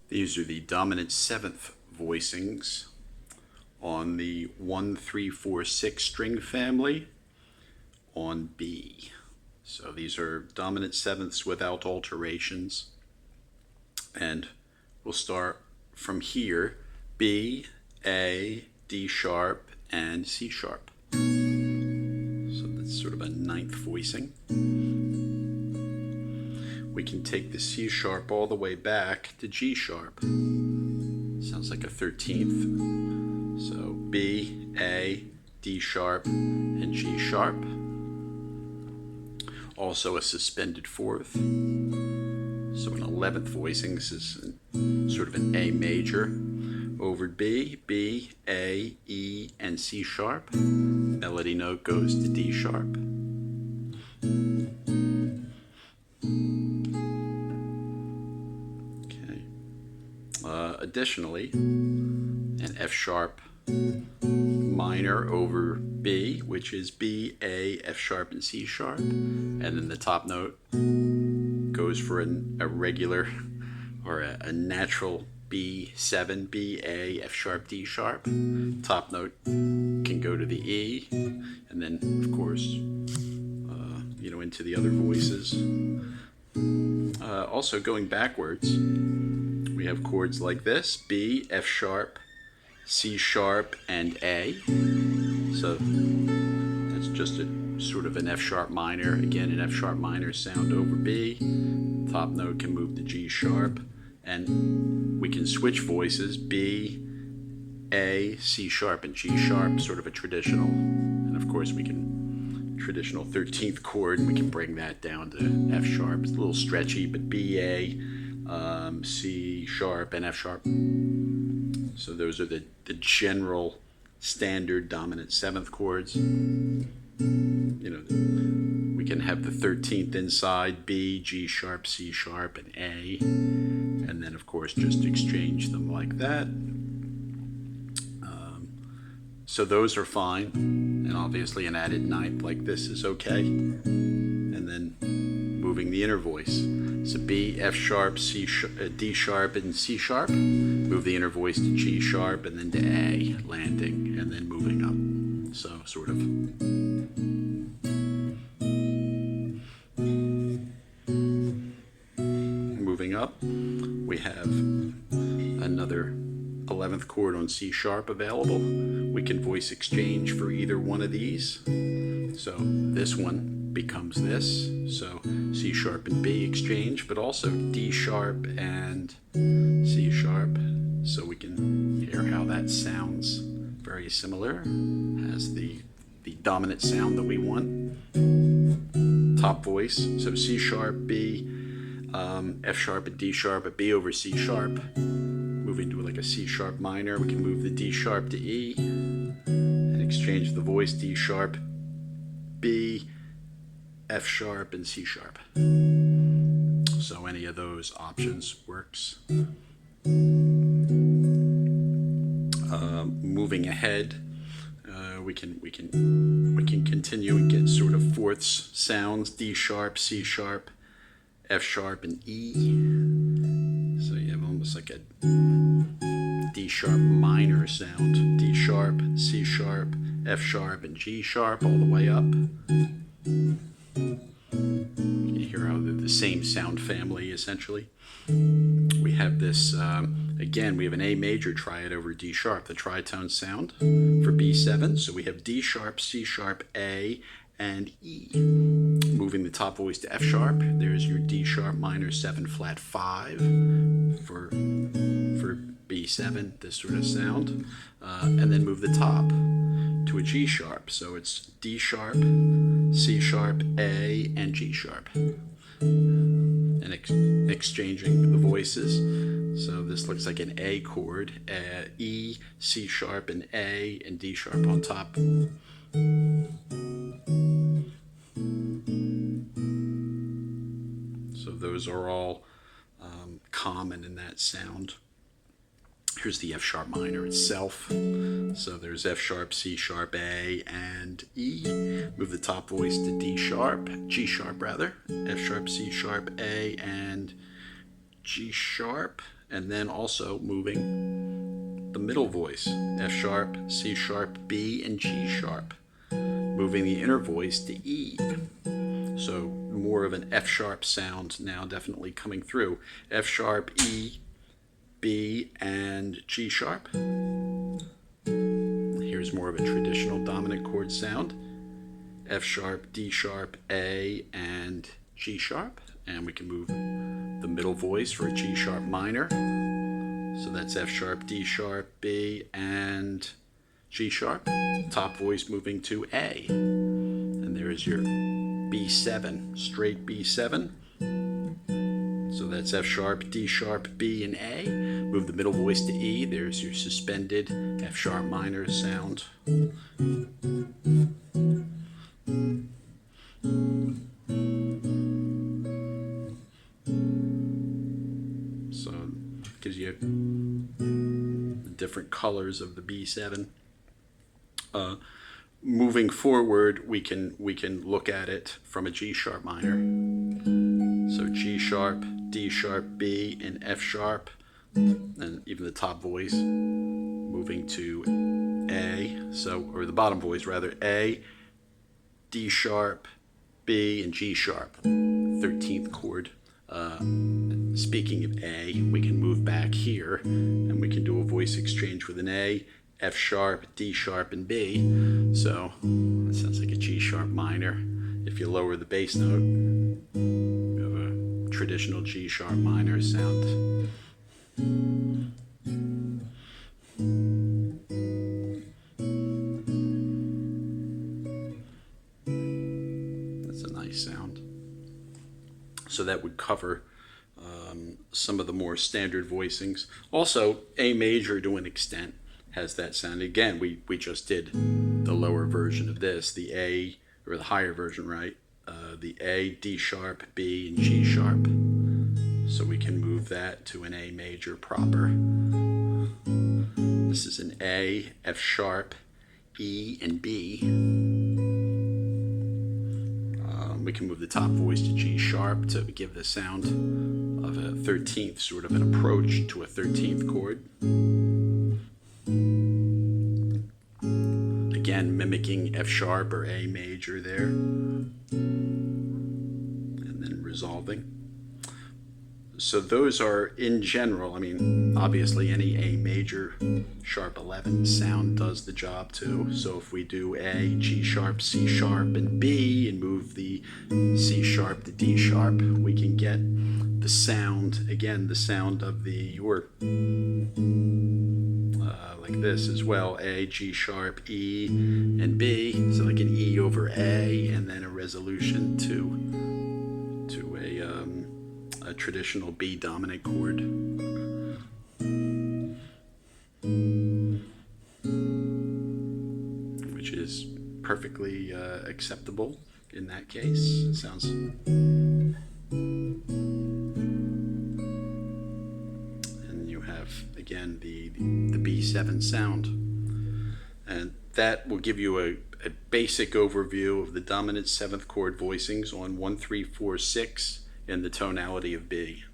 These are the dominant seventh voicings on the 1, 3, 4, 6 string family on B. So these are dominant sevenths without alterations. And we'll start from here: B, A, D sharp, and C sharp. So that's sort of a ninth voicing. We can take the C sharp all the way back to G sharp. Sounds like a 13th. So B, A, D sharp, and G sharp. Also a suspended fourth. So an 11th voicing. This is sort of an A major over B, B, A, E, and C sharp. Melody note goes to D sharp. Okay. Additionally, an F sharp minor over B, which is B, A, F sharp, and C sharp. And then the top note goes for a regular or a natural B7, B, A, F sharp, D sharp. Top note can go to the E, and then of course into the other voices. Also going backwards, we have chords like this: B, F sharp, C sharp, and A. So that's just a sort of an F sharp minor. Again, an F sharp minor sound over B. Top note can move to G sharp, and we can switch voices: B, A, C sharp, and G sharp, sort of a traditional. And of course we can traditional 13th chord, and we can bring that down to F sharp. It's a little stretchy, but B, A, C sharp, and F sharp. So those are the general standard dominant seventh chords. We can have the 13th inside: B, G sharp, C sharp, and A, and then of course just exchange them like that. So those are fine, and obviously an added ninth like this is okay. And then moving the inner voice. So B, F sharp, D sharp, and C sharp. Move the inner voice to G sharp, and then to A, landing, and then moving up. So sort of. Moving up, we have another 11th chord on C sharp available. We can voice exchange for either one of these. So this one becomes this. So C sharp and B exchange, but also D sharp and C sharp. So we can hear how that sounds very similar. Has the dominant sound that we want. Top voice. So C sharp, B, F sharp, and D sharp, a B over C sharp. Moving to like a C sharp minor, we can move the D sharp to E and exchange the voice: D sharp, B, F sharp, and C sharp. So any of those options works. Moving ahead, we can continue and get sort of fourths sounds: D sharp, C sharp, F sharp, and E. So you have almost like a D sharp minor sound: D sharp, C sharp, F sharp, and G sharp all the way up. You hear how they're the same sound family essentially. We have this, again, we have an A major triad over D sharp, the tritone sound for B7. So we have D sharp, C sharp, A, and E. Moving the top voice to F sharp, there's your D sharp minor 7 flat 5 for B7, this sort of sound. And then move the top to a G sharp. So it's D sharp, C sharp, A, and G sharp. And exchanging the voices. So this looks like an A chord: E, C sharp, and A, and D sharp on top. So those are all common in that sound. Here's the F sharp minor itself. So there's F sharp, C sharp, A, and E. Move the top voice to D sharp, G sharp rather. F sharp, C sharp, A, and G sharp. and then also moving the middle voice, F sharp, C sharp, B, and G sharp. Moving the inner voice to E. So more of an F sharp sound now definitely coming through. F sharp, E, B, and G sharp. Here's more of a traditional dominant chord sound. F sharp, D sharp, A, and G sharp. And we can move the middle voice for a G sharp minor. So that's F sharp, D sharp, B, and G sharp. Top voice moving to A. And there is your B7, straight B7. So that's F sharp, D sharp, B, and A. Move the middle voice to E. There's your suspended F sharp minor sound. So it gives you the different colors of the B7. Moving forward, we can look at it from a G sharp minor. So G sharp, D sharp, B, and F sharp, and even the top voice moving to A. So, or the bottom voice rather, A, D sharp, B, and G sharp. 13th chord. Speaking of A, we can move back here and we can do a voice exchange with an A, F sharp, D sharp, and B. So it sounds like a G sharp minor. If you lower the bass note, you have a traditional G sharp minor sound. That's a nice sound. So that would cover some of the more standard voicings. Also, A major to an extent has that sound. Again, we just did the lower version of this, the A, or the higher version, right? The A, D sharp, B, and G sharp. So we can move that to an A major proper. This is an A, F sharp, E, and B. We can move the top voice to G sharp to give the sound of a 13th, sort of an approach to a 13th chord. Again, mimicking F sharp or A major there. And then resolving. So those are, in general, I mean, obviously any A major sharp 11 sound does the job too. So if we do A, G sharp, C sharp, and B, and move the C sharp to D sharp, we can get the sound, again, the sound of the, or like this as well, A, G sharp, E, and B. So like an E over A, and then a resolution to a traditional B dominant chord. Which is perfectly acceptable in that case. It sounds. And you have, again, the B7 sound. And that will give you a basic overview of the dominant 7th chord voicings on 1, 3, 4, 6 in the tonality of B.